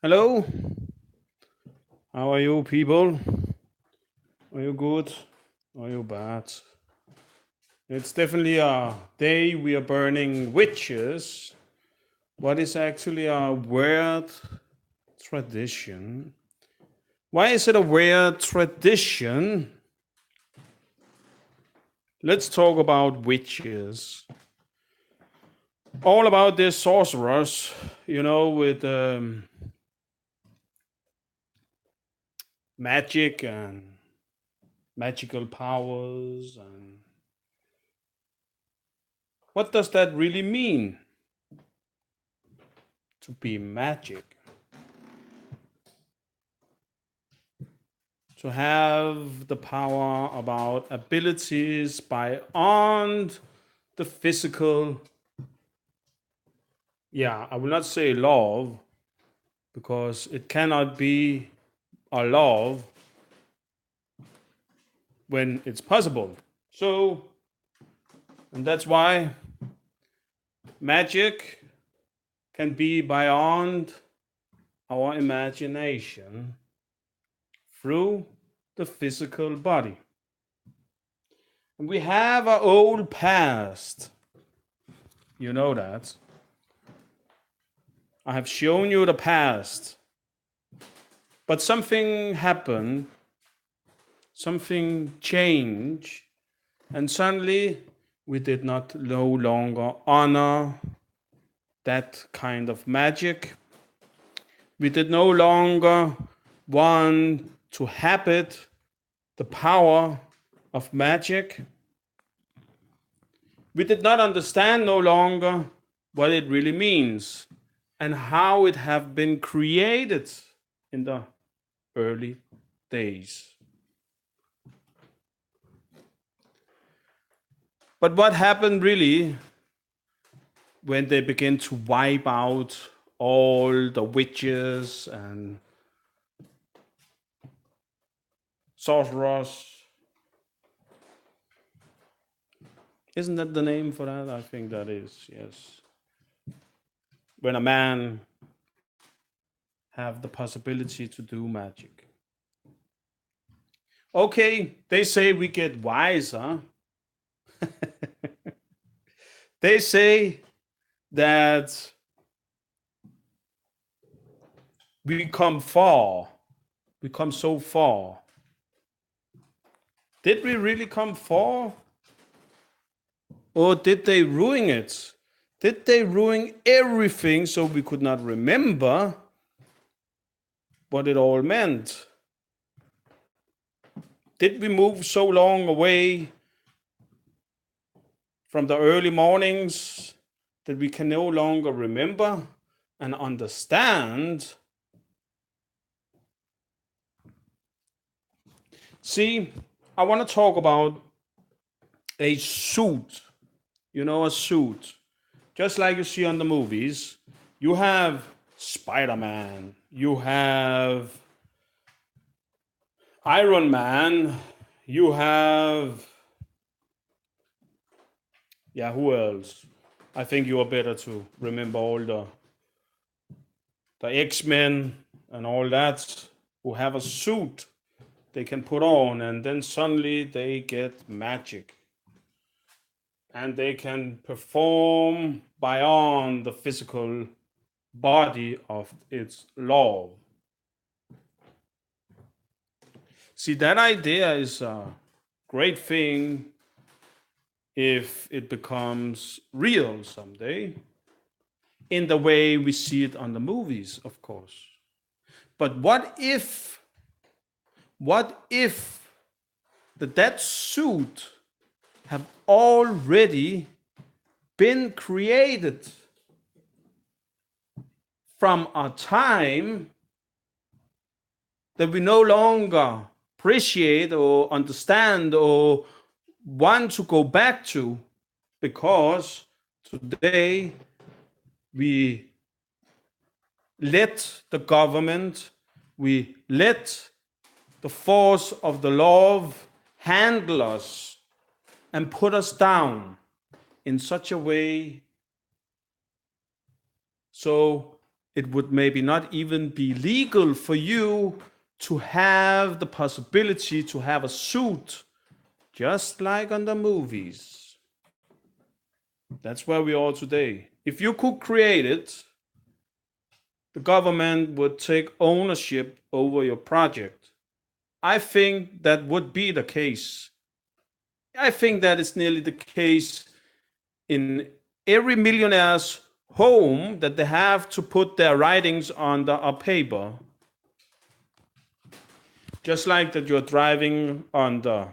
Hello, how are you people? Are you good? Are you bad? It's definitely a day we are burning witches. What is actually a weird tradition? Why is it a weird tradition? Let's talk about witches. All about this sorcerers, with magic and magical powers. And what does that really mean to be magic? To have the power about abilities beyond the physical. Yeah, I will not say love because it cannot be a love when it's possible. So, and that's why magic can be beyond our imagination through the physical body. And we have our old past. You know that. I have shown you the past. But something happened, something changed, and suddenly we did not no longer honor that kind of magic. We did no longer want to habit the power of magic. We did not understand no longer what it really means and how it have been created in the early days. But what happened really when they begin to wipe out all the witches and sorcerers? Isn't that the name for that? I think that is, yes. When a man have the possibility to do magic. Okay, they say we get wiser. They say that we come far. We come so far. Did we really come far? Or did they ruin it? Did they ruin everything so we could not remember what it all meant? Did we move so long away from the early mornings that we can no longer remember and understand? See, I want to talk about a suit. You know, a suit. Just like you see on the movies, you have Spider-Man, you have Iron Man, you have, yeah, who else? I think you are better to remember all the X-Men and all that, who have a suit they can put on, and then suddenly they get magic. And they can perform beyond the physical body of its law. See, that idea is a great thing if it becomes real someday, in the way we see it on the movies, of course. But what if that suit have already been created from a time that we no longer appreciate or understand or want to go back to, because today we let the government, we let the force of the law handle us and put us down in such a way so it would maybe not even be legal for you to have the possibility to have a suit, just like on the movies. That's where we are today. If you could create it, the government would take ownership over your project. I think that would be the case. I think that is nearly the case in every millionaire's home, that they have to put their writings on a paper. Just like that you're driving on the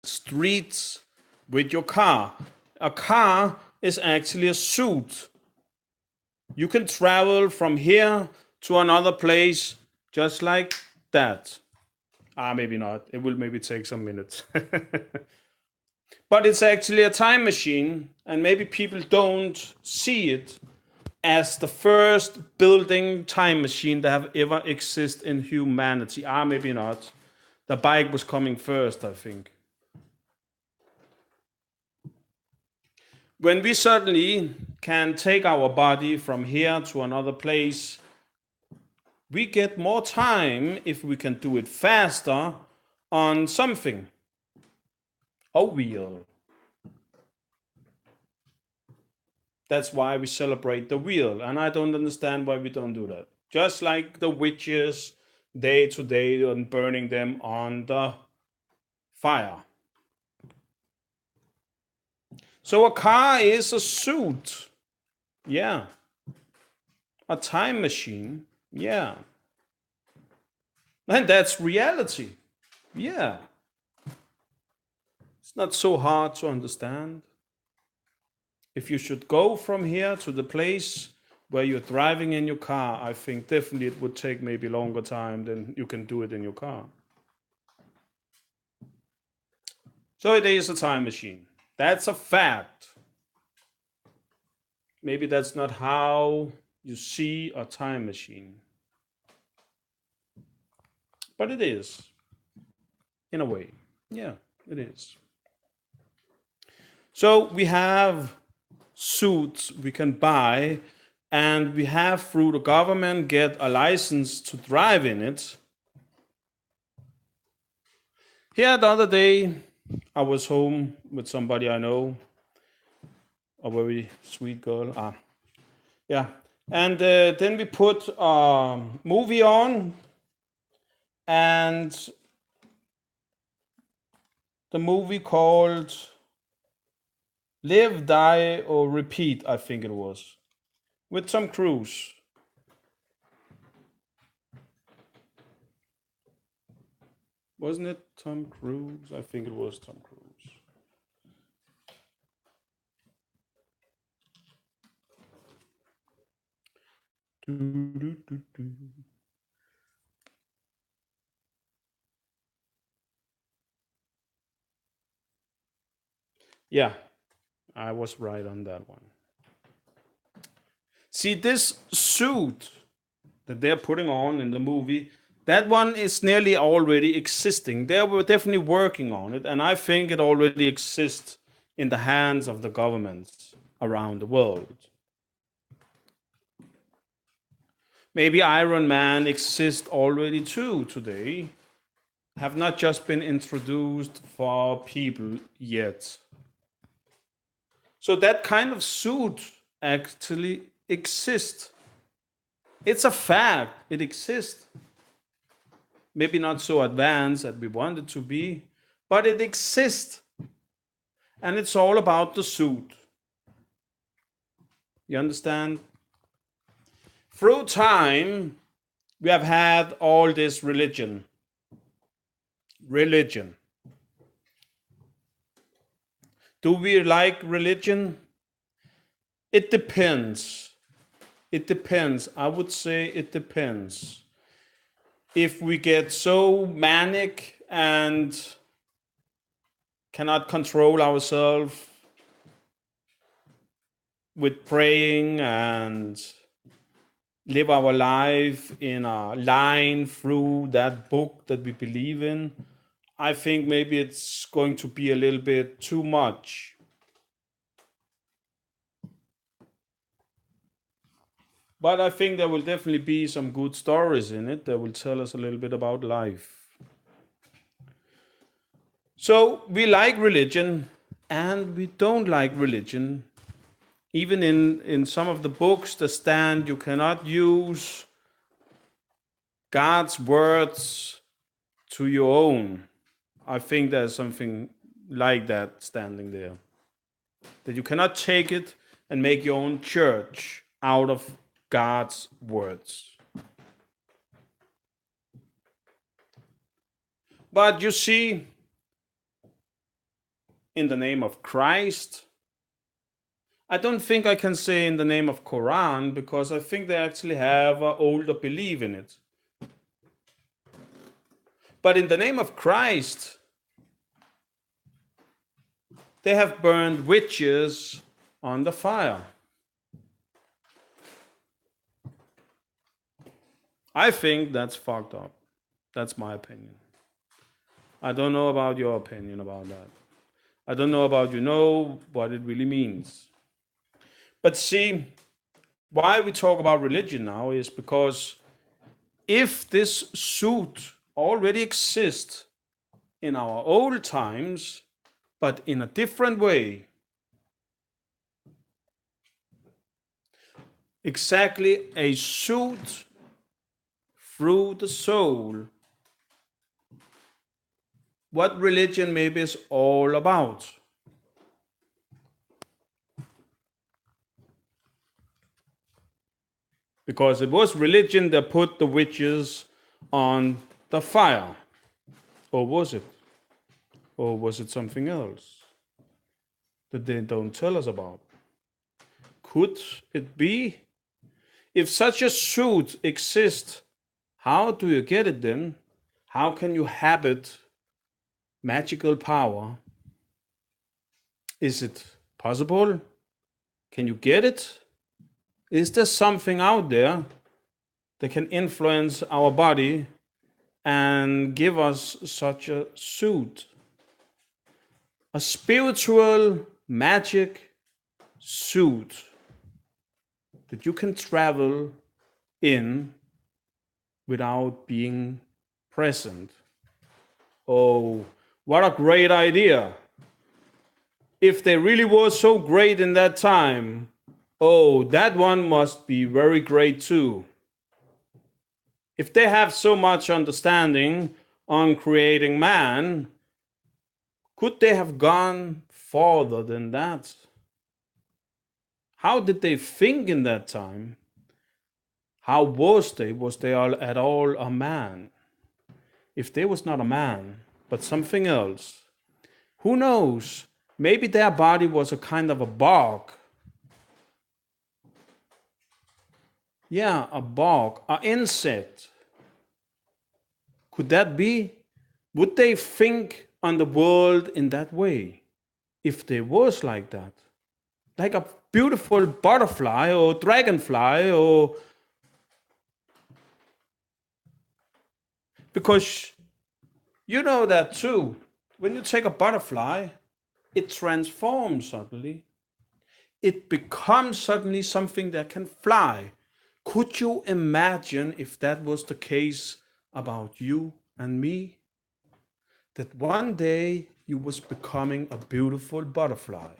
streets with your car. A car is actually a suit. You can travel from here to another place just like that. Maybe not. It will maybe take some minutes. But it's actually a time machine, and maybe people don't see it as the first building time machine that have ever existed in humanity. Maybe not. The bike was coming first, I think. When we suddenly can take our body from here to another place, we get more time if we can do it faster on something. A wheel. That's why we celebrate the wheel. And I don't understand why we don't do that. Just like the witches, day to day, and burning them on the fire. So a car is a suit. Yeah. A time machine. Yeah. And that's reality. Yeah. It's not so hard to understand. If you should go from here to the place where you're driving in your car, I think definitely it would take maybe longer time than you can do it in your car. So it is a time machine. That's a fact. Maybe that's not how you see a time machine. But it is, in a way. Yeah, it is. So we have suits we can buy, and we have, through the government, get a license to drive in it. Here the other day, I was home with somebody I know, a very sweet girl. Yeah. And then we put a movie on, and the movie called Live, Die, or Repeat, I think it was, with Tom Cruise. Wasn't it Tom Cruise? I think it was Tom Cruise. Yeah, I was right on that one. See, this suit that they're putting on in the movie, that one is nearly already existing. They were definitely working on it, and I think it already exists in the hands of the governments around the world. Maybe Iron Man exists already too today, have not just been introduced for people yet. So that kind of suit actually exists. It's a fact, it exists. Maybe not so advanced as we want it to be, but it exists. And it's all about the suit. You understand? Through time, we have had all this religion. Religion. Do we like religion? It depends. It depends. I would say it depends. If we get so manic and cannot control ourselves with praying and live our life in a line through that book that we believe in, I think maybe it's going to be a little bit too much. But I think there will definitely be some good stories in it that will tell us a little bit about life. So we like religion and we don't like religion. Even in some of the books, the stand you cannot use God's words to your own. I think there's something like that standing there. That you cannot take it and make your own church out of God's words. But you see, in the name of Christ, I don't think I can say in the name of Quran because I think they actually have an older belief in it. But in the name of Christ, they have burned witches on the fire. I think that's fucked up. That's my opinion. I don't know about your opinion about that. I don't know about what it really means. But see, why we talk about religion now is because if this suit already exists in our old times, but in a different way, exactly a suit through the soul, what religion maybe is all about. Because it was religion that put the witches on the fire. Or was it? Or was it something else that they don't tell us about? Could it be? If such a suit exists, how do you get it then? How can you have it magical power? Is it possible? Can you get it? Is there something out there that can influence our body and give us such a suit? A spiritual magic suit that you can travel in without being present. Oh, what a great idea! If they really were so great in that time, oh, that one must be very great too. If they have so much understanding on creating man, could they have gone further than that? How did they think in that time? How was they? Was they at all a man? If they was not a man, but something else, who knows? Maybe their body was a kind of a bug. Yeah, a bug, an insect. Could that be? Would they think on the world in that way? If they was like that? Like a beautiful butterfly or dragonfly or... Because you know that too. When you take a butterfly, it transforms suddenly. It becomes suddenly something that can fly. Could you imagine if that was the case about you and me? That one day you was becoming a beautiful butterfly.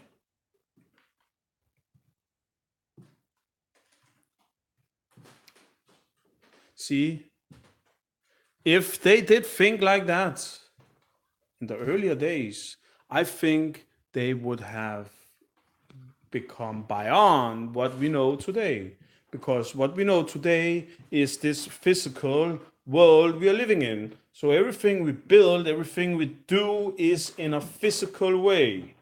See, if they did think like that in the earlier days, I think they would have become beyond what we know today. Because what we know today is this physical world we are living in. So everything we build, everything we do is in a physical way.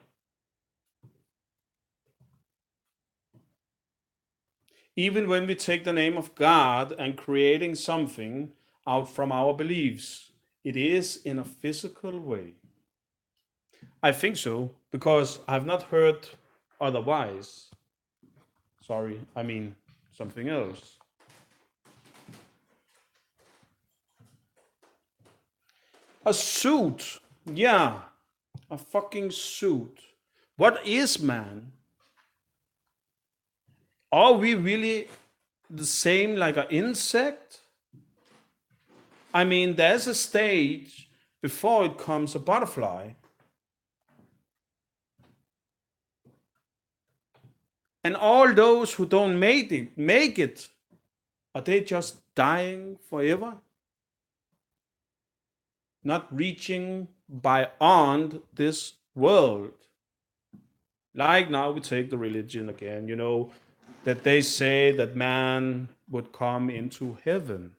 Even when we take the name of God and creating something out from our beliefs, it is in a physical way. I think so, because I've not heard otherwise. Sorry, I mean something else. A suit. Yeah, a fucking suit. What is man? Are we really the same like an insect? I mean, there's a stage before it comes a butterfly. And all those who don't make it, are they just dying forever? Not reaching beyond this world. Like now we take the religion again, that they say that man would come into heaven.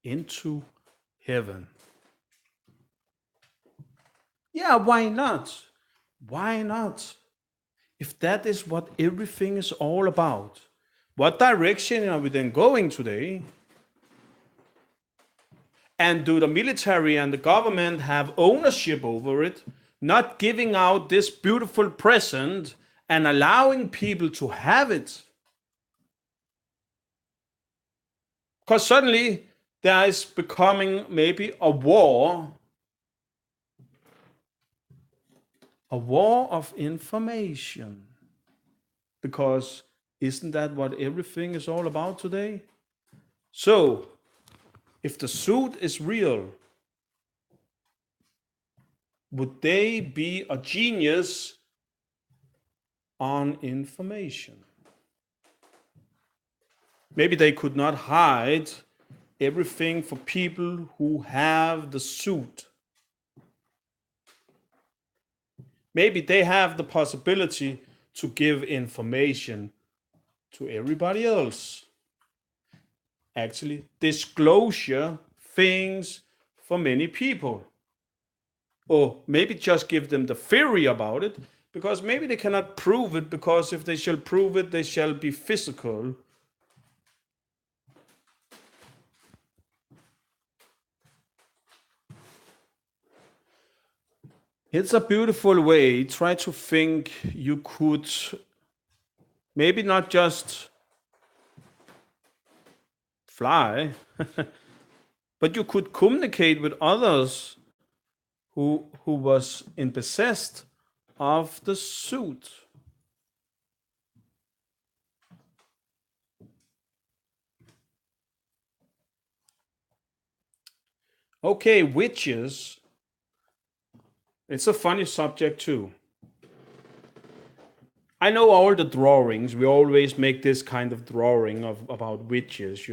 Into heaven. Yeah, why not? Why not? If that is what everything is all about, what direction are we then going today? And do the military and the government have ownership over it, not giving out this beautiful present and allowing people to have it? Because suddenly there is becoming maybe a war of information. Because isn't that what everything is all about today? So, if the suit is real, would they be a genius on information? Maybe they could not hide everything for people who have the suit. Maybe they have the possibility to give information to everybody else. Actually, disclosure things for many people. Or maybe just give them the theory about it, because maybe they cannot prove it, because if they shall prove it, they shall be physical. It's a beautiful way. Try to think you could maybe not just fly, but you could communicate with others who was in possessed of the suit. Okay, witches. It's a funny subject too. I know all the drawings. We always make this kind of drawing about witches.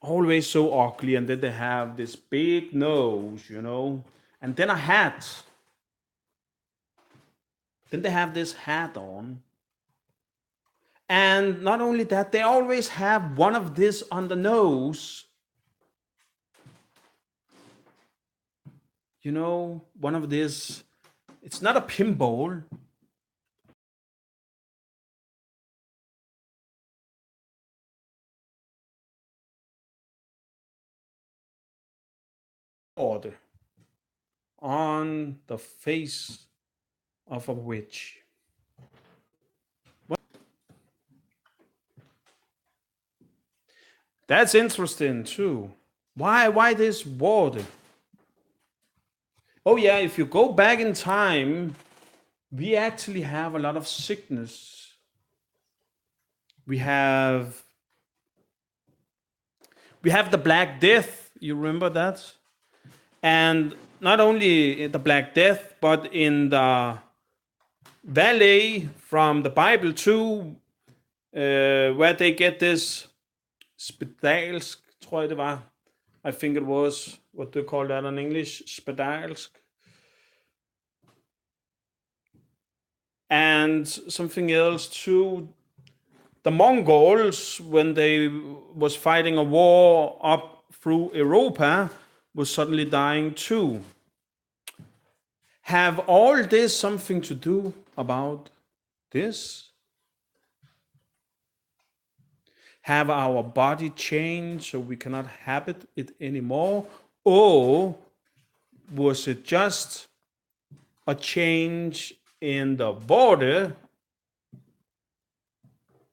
Always so ugly, and then they have this big nose, and then a hat. Then they have this hat on. And not only that, they always have one of this on the nose. One of this. It's not a pinball. Order on the face of a witch. That's interesting too. Why this word? Oh yeah, if you go back in time, we actually have a lot of sickness. We have the Black Death. You remember that? And not only the Black Death, but in the valley from the Bible too, where they get this spedalsk, tror jeg det var. I think it was, what do you call that in English? Spedalsk. And something else too. The Mongols, when they was fighting a war up through Europa, was suddenly dying too. Have all this something to do about this? Have our body changed so we cannot habit it anymore? Or was it just a change in the border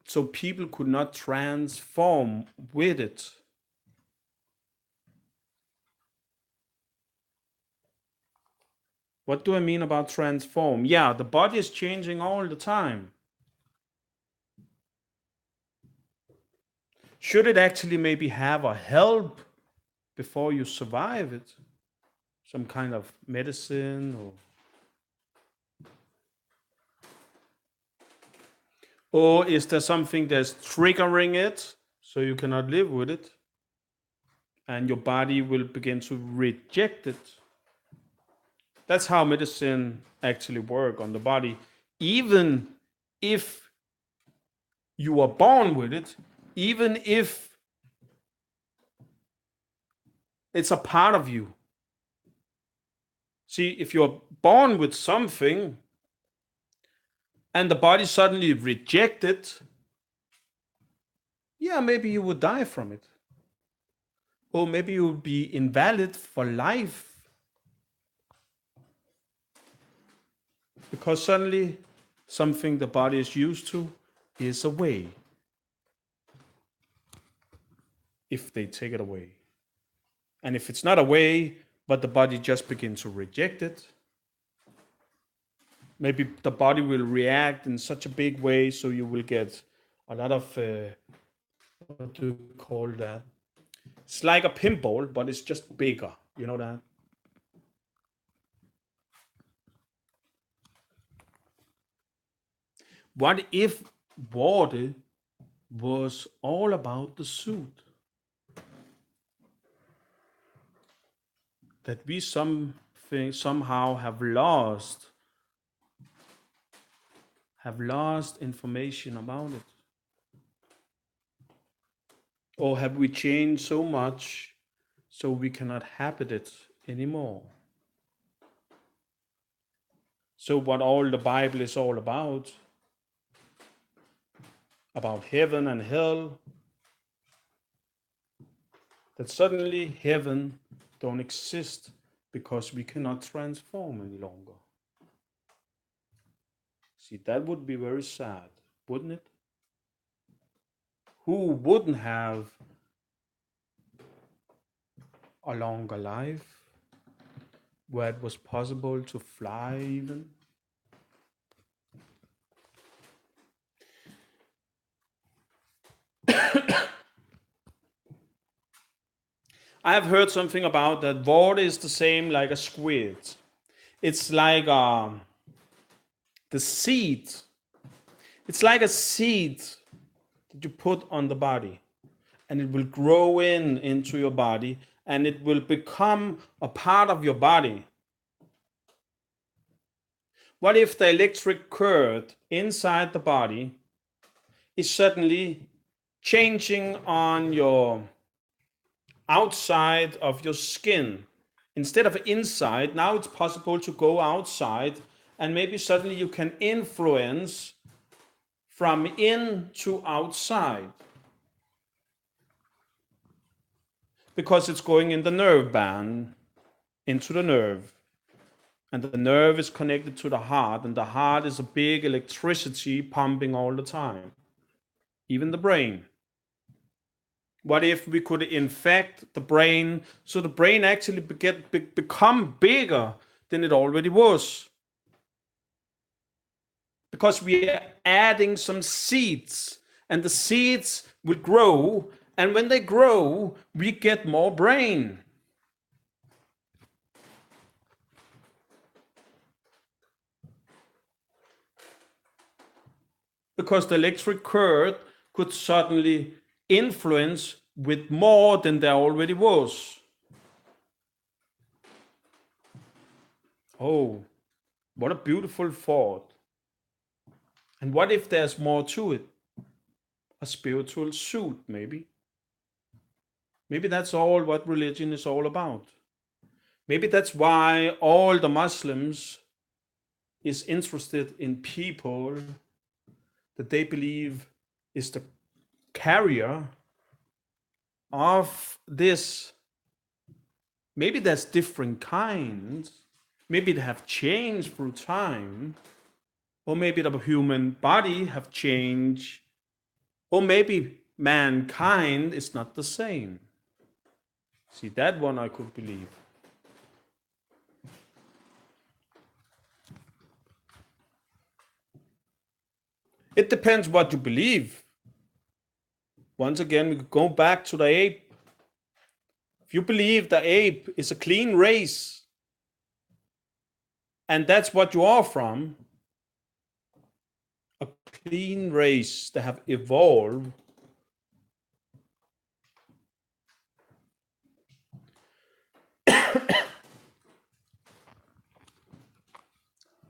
so people could not transform with it? What do I mean about transform? Yeah, the body is changing all the time. Should it actually maybe have a help before you survive it? Some kind of medicine or is there something that's triggering it so you cannot live with it? And your body will begin to reject it. That's how medicine actually works on the body. Even if you are born with it, even if it's a part of you. See, if you're born with something and the body suddenly rejects it, yeah, maybe you would die from it. Or maybe you would be invalid for life. Because suddenly something the body is used to is away. If they take it away. And if it's not away, but the body just begins to reject it, maybe the body will react in such a big way so you will get a lot of, what do you call that? It's like a pinball, but it's just bigger. You know that? What if water was all about the suit? That we somehow have lost information about it? Or have we changed so much so we cannot habit it anymore? So what all the Bible is all about heaven and hell, that suddenly heaven don't exist because we cannot transform any longer. See, that would be very sad, wouldn't it? Who wouldn't have a longer life where it was possible to fly even? I have heard something about that water is the same like a squid. It's like the seed. It's like a seed that you put on the body, and it will grow into your body, and it will become a part of your body. What if the electric current inside the body is suddenly changing on your outside of your skin? Instead of inside, now it's possible to go outside, and maybe suddenly you can influence from in to outside because it's going in the nerve band into the nerve. And the nerve is connected to the heart, and the heart is a big electricity pumping all the time, even the brain. What if we could infect the brain so the brain actually become bigger than it already was? Because we are adding some seeds, and the seeds will grow, and when they grow, we get more brain. Because the electric current could suddenly influence with more than there already was. Oh, what a beautiful thought. And what if there's more to it? A spiritual suit, maybe. Maybe that's all what religion is all about. Maybe that's why all the Muslims is interested in people that they believe is the carrier of this. Maybe there's different kinds. Maybe they have changed through time. Or maybe the human body have changed. Or maybe mankind is not the same. See, that one I could believe. It depends what you believe. Once again, we go back to the ape. If you believe the ape is a clean race, and that's what you are from, a clean race that have evolved,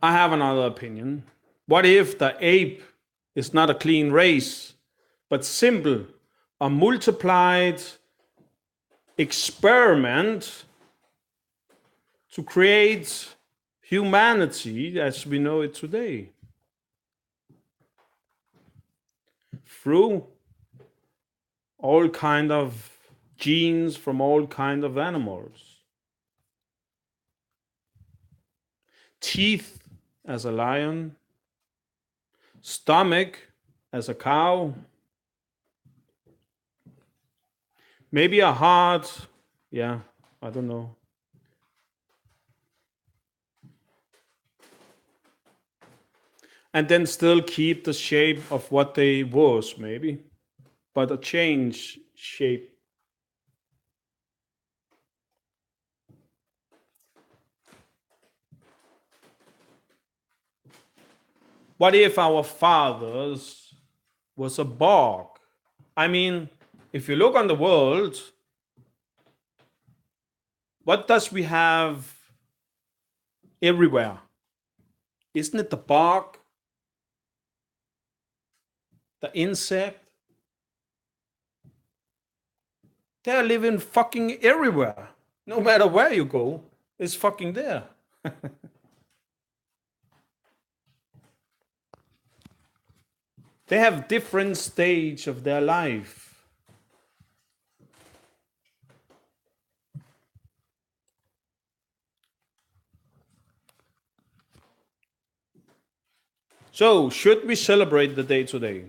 I have another opinion. What if the ape is not a clean race, but simple, a multiplied experiment to create humanity as we know it today? Through all kind of genes from all kind of animals. Teeth as a lion, stomach as a cow, maybe a heart, yeah, I don't know. And then still keep the shape of what they was, maybe, but a change shape. What if our fathers was a bog? I mean, if you look on the world, what does we have everywhere? Isn't it the bog, the insect? They're living fucking everywhere. No matter where you go, it's fucking there. They have different stage of their life. So, should we celebrate the day today?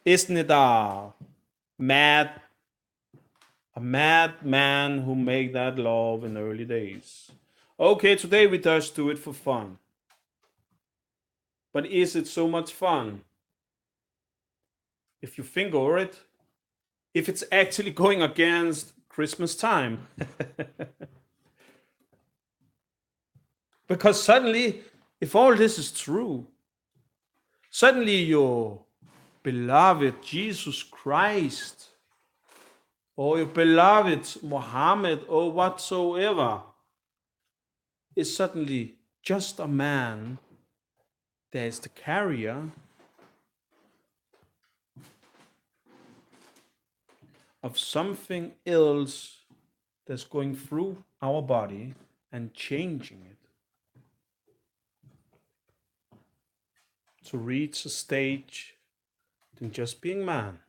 Isn't it a mad man who made that law in the early days? Okay, today we just do it for fun. But is it so much fun? If you think over it, if it's actually going against Christmas time. Because suddenly, if all this is true, suddenly your beloved Jesus Christ, or your beloved Muhammad, or whatsoever, is suddenly just a man that is the carrier of something else that's going through our body and changing it to reach a stage than just being man.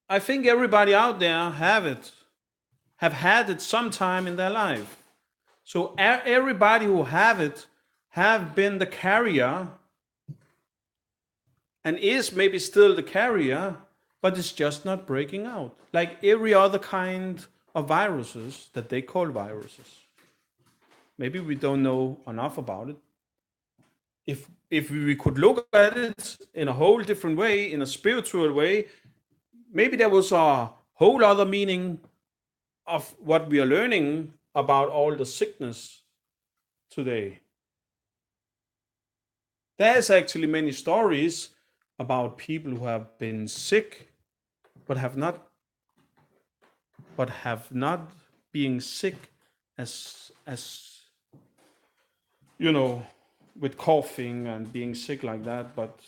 I think everybody out there have had it sometime in their life. So everybody who have it have been the carrier and is maybe still the carrier, but it's just not breaking out. Like every other kind of viruses that they call viruses. Maybe we don't know enough about it. If we could look at it in a whole different way, in a spiritual way, maybe there was a whole other meaning of what we are learning about all the sickness today. There's actually many stories about people who have been sick but have not being sick as you know, with coughing and being sick like that, but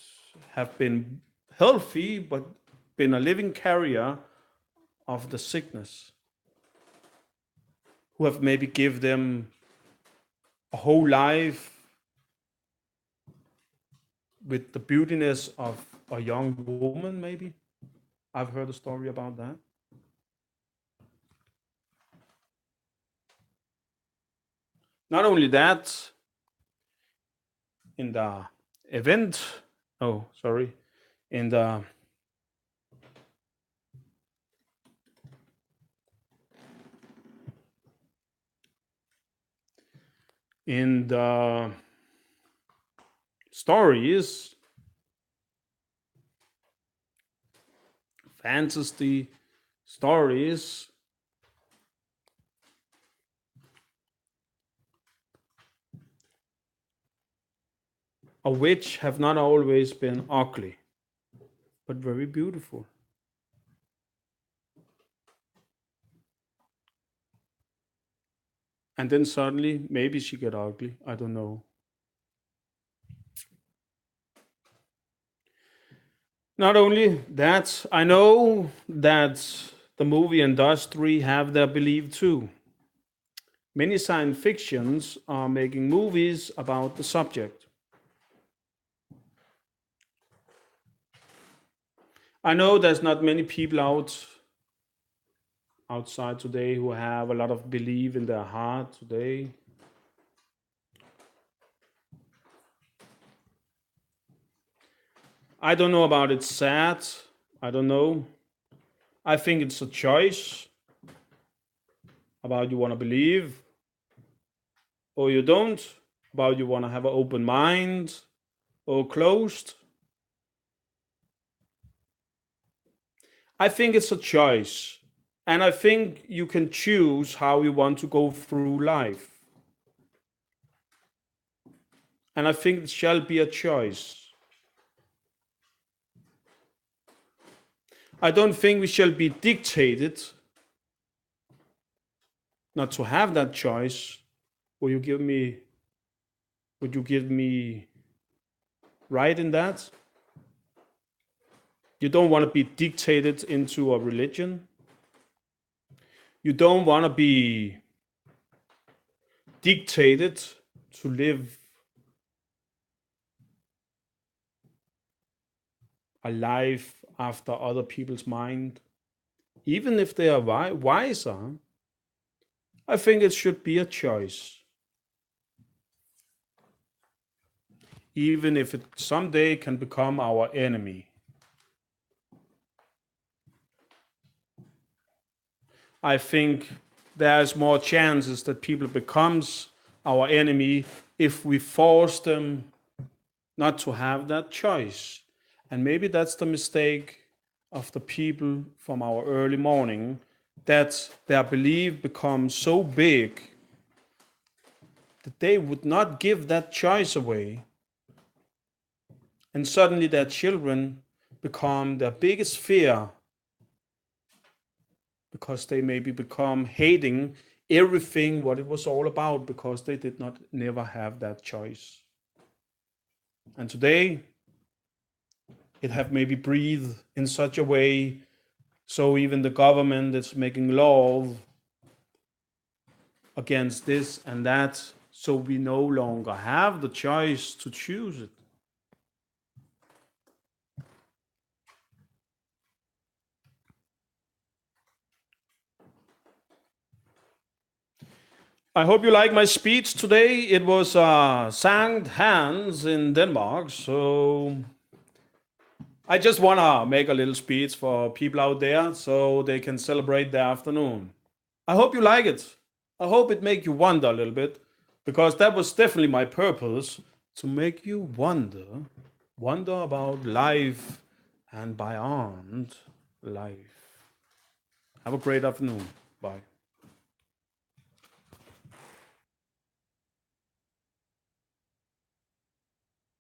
have been healthy but been a living carrier of the sickness, who have maybe give them a whole life with the beautiness of a young woman, maybe. I've heard a story about that. Not only that, in the event, oh, sorry, in the in the stories, fantasy stories, a witch have not always been ugly, but very beautiful. And then suddenly, maybe she get ugly. I don't know. Not only that, I know that the movie industry have their belief too. Many science fictions are making movies about the subject. I know there's not many people outside today who have a lot of belief in their heart today. I don't know about it's sad. I don't know. I think it's a choice about you want to believe or you don't, about you want to have an open mind or closed. I think it's a choice. And I think you can choose how you want to go through life. And I think it shall be a choice. I don't think we shall be dictated not to have that choice. Will you give me would you give me right in that? You don't want to be dictated into a religion. You don't want to be dictated to live a life after other people's mind, even if they are wiser. I think it should be a choice, even if it someday can become our enemy. I think there's more chances that people becomes our enemy if we force them not to have that choice. And maybe that's the mistake of the people from our early morning, that their belief becomes so big that they would not give that choice away. And suddenly their children become their biggest fear because they maybe become hating everything what it was all about because they did not never have that choice. And today it have maybe breathed in such a way so even the government is making law against this and that, so we no longer have the choice to choose it. I hope you like my speech today. It was Sankt Hans in Denmark, so I just want to make a little speech for people out there so they can celebrate the afternoon. I hope you like it. I hope it make you wonder a little bit, because that was definitely my purpose, to make you wonder about life and beyond life. Have a great afternoon. Bye.